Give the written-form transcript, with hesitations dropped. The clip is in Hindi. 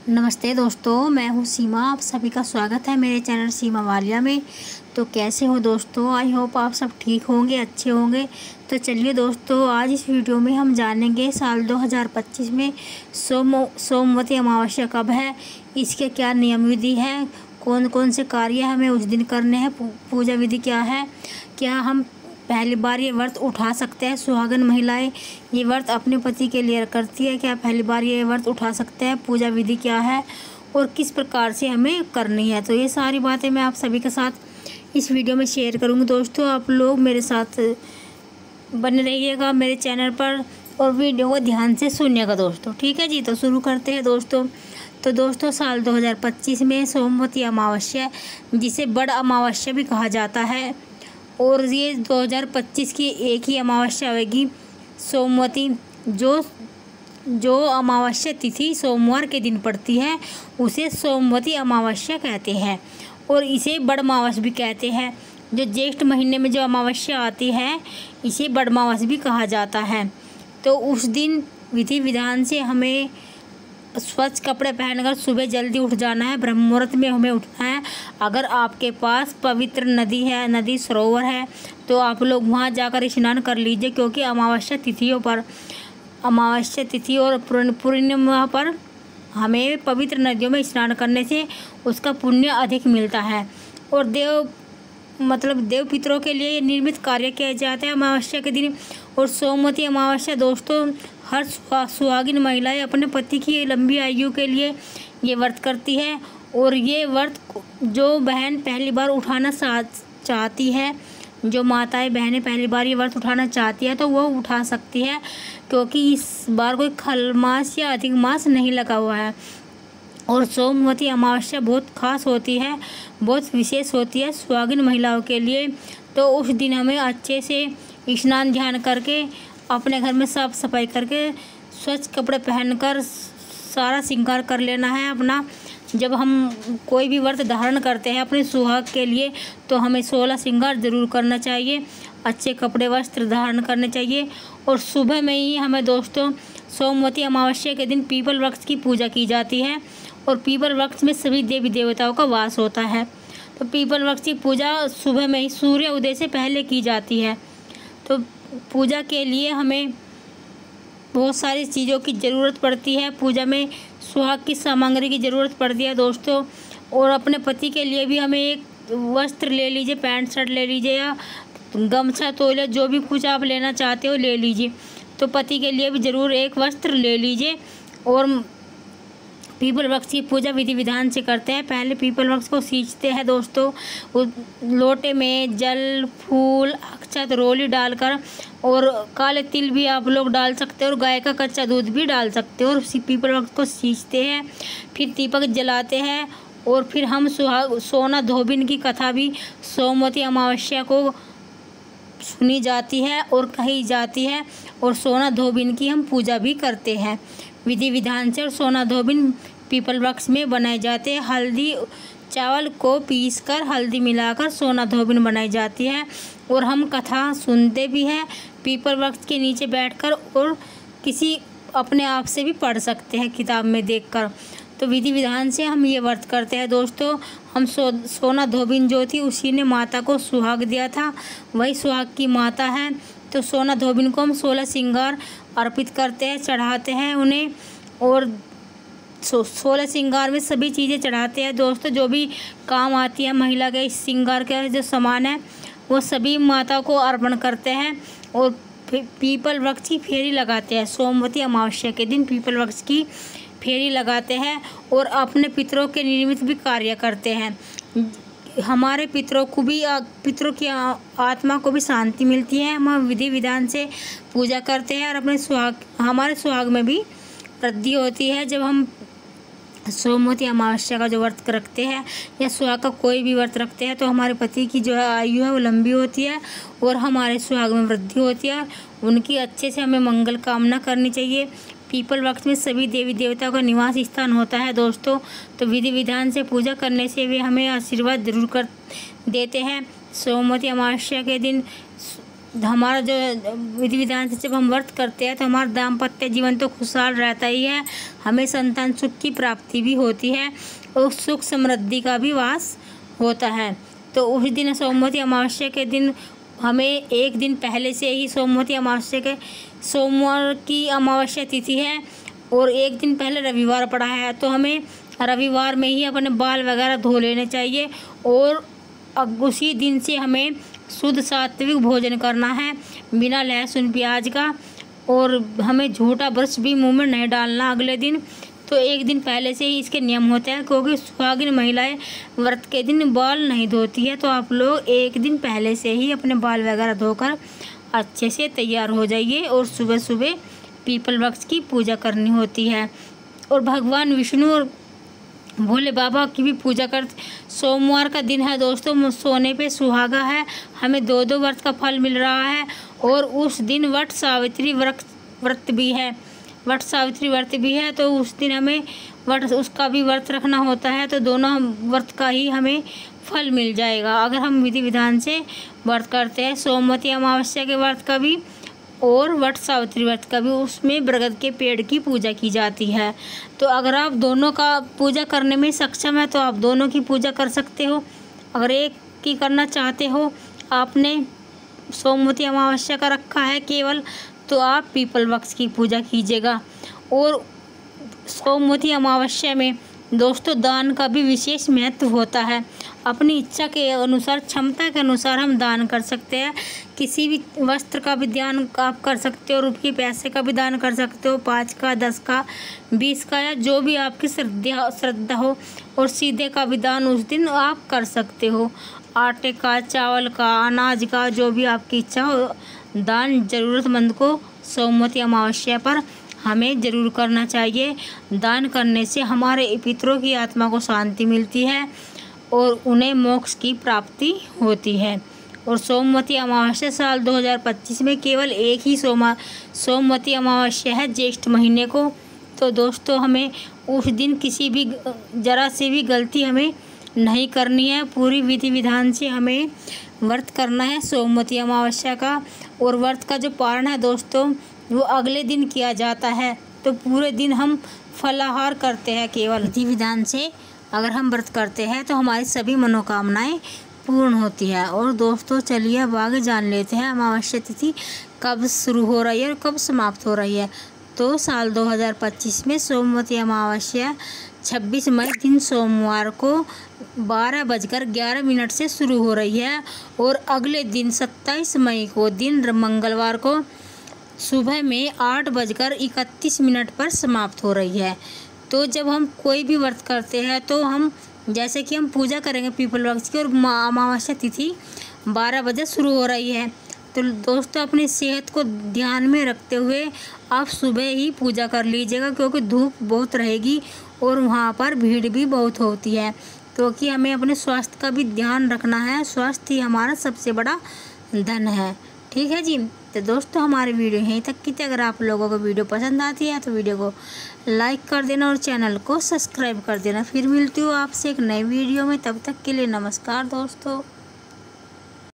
नमस्ते दोस्तों, मैं हूँ सीमा। आप सभी का स्वागत है मेरे चैनल सीमा वालिया में। तो कैसे हो दोस्तों? आई होप आप सब ठीक होंगे, अच्छे होंगे। तो चलिए दोस्तों, आज इस वीडियो में हम जानेंगे साल 2025 में सोमवती अमावस्या कब है, इसके क्या नियम विधि है, कौन कौन से कार्य हमें उस दिन करने हैं, पूजा विधि क्या है, क्या हम पहली बार ये व्रत उठा सकते हैं। सुहागन महिलाएं ये व्रत अपने पति के लिए करती है, क्या पहली बार ये व्रत उठा सकते हैं, पूजा विधि क्या है और किस प्रकार से हमें करनी है। तो ये सारी बातें मैं आप सभी के साथ इस वीडियो में शेयर करूंगी। दोस्तों, आप लोग मेरे साथ बने रहिएगा मेरे चैनल पर और वीडियो को ध्यान से सुनिएगा दोस्तों। ठीक है जी, तो शुरू करते हैं दोस्तों। तो दोस्तों, साल 2025 में सोमवती अमावस्या, जिसे बड़ अमावस्या भी कहा जाता है, और ये 2025 की एक ही अमावस्या होगी सोमवती। जो अमावस्या तिथि सोमवार के दिन पड़ती है उसे सोमवती अमावस्या कहते हैं, और इसे बड़ अमावस भी कहते हैं। जो ज्येष्ठ महीने में जो अमावस्या आती है इसे बड़ अमावस भी कहा जाता है। तो उस दिन विधि विधान से हमें स्वच्छ कपड़े पहनकर सुबह जल्दी उठ जाना है, ब्रह्म मुहूर्त में हमें उठना है। अगर आपके पास पवित्र नदी है, नदी सरोवर है, तो आप लोग वहां जाकर स्नान कर लीजिए, क्योंकि अमावस्या तिथि और पूर्णिमा पर हमें पवित्र नदियों में स्नान करने से उसका पुण्य अधिक मिलता है। और देव पितरों के लिए निर्मित कार्य किए जाते हैं अमावस्या के दिन। और सोमवती अमावस्या दोस्तों, हर सुहागिन महिलाएं अपने पति की लंबी आयु के लिए ये व्रत करती है। और ये व्रत जो बहन पहली बार उठाना चाहती है, जो माताएं बहनें पहली बार ये व्रत उठाना चाहती है, तो वो उठा सकती है, क्योंकि इस बार कोई खलमास या अधिक मास नहीं लगा हुआ है। और सोमवती अमावस्या बहुत खास होती है, बहुत विशेष होती है सुहागिन महिलाओं के लिए। तो उस दिन हमें अच्छे से स्नान ध्यान करके, अपने घर में साफ सफाई करके, स्वच्छ कपड़े पहनकर सारा श्रृंगार कर लेना है अपना। जब हम कोई भी व्रत धारण करते हैं अपने सुहाग के लिए, तो हमें 16 श्रृंगार जरूर करना चाहिए, अच्छे कपड़े वस्त्र धारण करने चाहिए। और सुबह में ही हमें दोस्तों सोमवती अमावस्या के दिन पीपल वृक्ष की पूजा की जाती है, और पीपल वृक्ष में सभी देवी देवताओं का वास होता है। तो पीपल वृक्ष की पूजा सुबह में ही सूर्य उदय से पहले की जाती है। तो पूजा के लिए हमें बहुत सारी चीज़ों की ज़रूरत पड़ती है। पूजा में सुहाग की सामग्री की ज़रूरत पड़ती है दोस्तों। और अपने पति के लिए भी हमें एक वस्त्र ले लीजिए, पैंट शर्ट ले लीजिए, या गमछा तौलिया, जो भी कुछ आप लेना चाहते हो ले लीजिए। तो पति के लिए भी ज़रूर एक वस्त्र ले लीजिए। और पीपल वृक्ष की पूजा विधि विधान से करते हैं। पहले पीपल वृक्ष को सींचते हैं दोस्तों, लोटे में जल, फूल, अक्षत, रोली डालकर, और काले तिल भी आप लोग डाल सकते हैं, और गाय का कच्चा दूध भी डाल सकते हो। और पीपल वृक्ष को सींचते हैं, फिर दीपक जलाते हैं। और फिर हम सोना धोबिन की कथा भी सोमवती अमावस्या को सुनी जाती है और कही जाती है, और सोना धोबिन की हम पूजा भी करते हैं विधि विधान से। और सोना धोबिन पीपल वृक्ष में बनाए जाते हैं। हल्दी चावल को पीसकर हल्दी मिलाकर सोना धोबिन बनाई जाती है। और हम कथा सुनते भी हैं पीपल वृक्ष के नीचे बैठकर, और किसी अपने आप से भी पढ़ सकते हैं किताब में देखकर। तो विधि विधान से हम ये व्रत करते हैं दोस्तों। हम सोना धोबिन जो थी उसी ने माता को सुहाग दिया था, वही सुहाग की माता है। तो सोना धोबिन को हम 16 श्रृंगार अर्पित करते हैं, चढ़ाते हैं उन्हें। और 16 श्रृंगार में सभी चीज़ें चढ़ाते हैं दोस्तों, जो भी काम आती है महिला के श्रृंगार का जो सामान है वो सभी माता को अर्पण करते हैं। और पीपल वृक्ष की फेरी लगाते हैं सोमवती अमावस्या के दिन, पीपल वृक्ष की फेरी लगाते हैं। और अपने पितरों के निर्मित भी कार्य करते हैं। हमारे पितरों पितरों की आत्मा को भी शांति मिलती है। हम विधि विधान से पूजा करते हैं, और हमारे सुहाग में भी वृद्धि होती है। जब हम सोमवती अमावस्या का जो व्रत रखते हैं, या सुहाग का कोई भी व्रत रखते हैं, तो हमारे पति की जो आयु है वो लंबी होती है, और हमारे सुहाग में वृद्धि होती है। उनकी अच्छे से हमें मंगल कामना करनी चाहिए। पीपल वृक्ष में सभी देवी देवताओं का निवास स्थान होता है दोस्तों। तो विधि विधान से पूजा करने से वे हमें आशीर्वाद जरूर कर देते हैं। सोमवती अमावस्या के दिन हमारा जो विधि विधान से जब हम व्रत करते हैं तो हमारा दाम्पत्य जीवन तो खुशहाल रहता ही है, हमें संतान सुख की प्राप्ति भी होती है और सुख समृद्धि का भी वास होता है। तो उस दिन सोमवती अमावस्या के दिन हमें एक दिन पहले से ही सोमवती अमावस्या के सोमवार की अमावस्या तिथि है और एक दिन पहले रविवार पड़ा है, तो हमें रविवार में ही अपने बाल वगैरह धो लेने चाहिए और उसी दिन से हमें शुद्ध सात्विक भोजन करना है बिना लहसुन प्याज का, और हमें झूठा ब्रश भी मुंह में नहीं डालना अगले दिन। तो एक दिन पहले से ही इसके नियम होते हैं, क्योंकि सुहागिन महिलाएं व्रत के दिन बाल नहीं धोती है। तो आप लोग एक दिन पहले से ही अपने बाल वगैरह धोकर अच्छे से तैयार हो जाइए और सुबह सुबह पीपल वृक्ष की पूजा करनी होती है और भगवान विष्णु और भोले बाबा की भी पूजा कर। सोमवार का दिन है दोस्तों, सोने पे सुहागा है, हमें 2 व्रत का फल मिल रहा है और उस दिन वट सावित्री व्रत भी है, वट सावित्री व्रत भी है। तो उस दिन हमें उसका भी व्रत रखना होता है, तो दोनों व्रत का ही हमें फल मिल जाएगा अगर हम विधि विधान से व्रत करते हैं। सोमवती अमावस्या के व्रत का भी और वट सावित्री व्रत का भी, उसमें बरगद के पेड़ की पूजा की जाती है। तो अगर आप दोनों का पूजा करने में सक्षम है तो आप दोनों की पूजा कर सकते हो। अगर एक की करना चाहते हो, आपने सोमवती अमावस्या का रखा है केवल, तो आप पीपल वृक्ष की पूजा कीजिएगा। और सोमवती अमावस्या में दोस्तों दान का भी विशेष महत्व होता है। अपनी इच्छा के अनुसार, क्षमता के अनुसार हम दान कर सकते हैं। किसी भी वस्त्र का भी दान आप कर सकते हो, रुपये पैसे का भी दान कर सकते हो, 5 का, 10 का, 20 का, या जो भी आपकी श्रद्धा हो। और सीधे का भी दान उस दिन आप कर सकते हो, आटे का, चावल का, अनाज का, जो भी आपकी इच्छा हो। दान ज़रूरतमंद को सोमवती अमावस्या पर हमें ज़रूर करना चाहिए। दान करने से हमारे पितरों की आत्मा को शांति मिलती है और उन्हें मोक्ष की प्राप्ति होती है। और सोमवती अमावस्या साल 2025 में केवल एक ही सोमवती अमावस्या है, ज्येष्ठ महीने को। तो दोस्तों हमें उस दिन किसी भी ज़रा से भी गलती हमें नहीं करनी है, पूरी विधि विधान से हमें व्रत करना है सोमवती अमावस्या का। और व्रत का जो पारण है दोस्तों वो अगले दिन किया जाता है, तो पूरे दिन हम फलाहार करते हैं। केवल विधि विधान से अगर हम व्रत करते हैं तो हमारी सभी मनोकामनाएं पूर्ण होती है। और दोस्तों चलिए अब आगे जान लेते हैं अमावस्या तिथि कब शुरू हो रही है और कब समाप्त हो रही है। तो साल 2025 में सोमवती अमावस्या 26 मई दिन सोमवार को 12:11 से शुरू हो रही है और अगले दिन 27 मई को दिन मंगलवार को सुबह में 8:31 पर समाप्त हो रही है। तो जब हम कोई भी व्रत करते हैं तो हम जैसे कि हम पूजा करेंगे पीपल वृक्ष की, और अमावस्या तिथि 12 बजे शुरू हो रही है, तो दोस्तों अपनी सेहत को ध्यान में रखते हुए आप सुबह ही पूजा कर लीजिएगा, क्योंकि धूप बहुत रहेगी और वहाँ पर भीड़ भी बहुत होती है। क्योंकि हमें अपने स्वास्थ्य का भी ध्यान रखना है, स्वास्थ्य ही हमारा सबसे बड़ा धन है। ठीक है जी। तो दोस्तों हमारी वीडियो यहीं तक की थी। अगर आप लोगों को वीडियो पसंद आती है तो वीडियो को लाइक कर देना और चैनल को सब्सक्राइब कर देना। फिर मिलती हूँ आपसे एक नई वीडियो में, तब तक के लिए नमस्कार दोस्तों।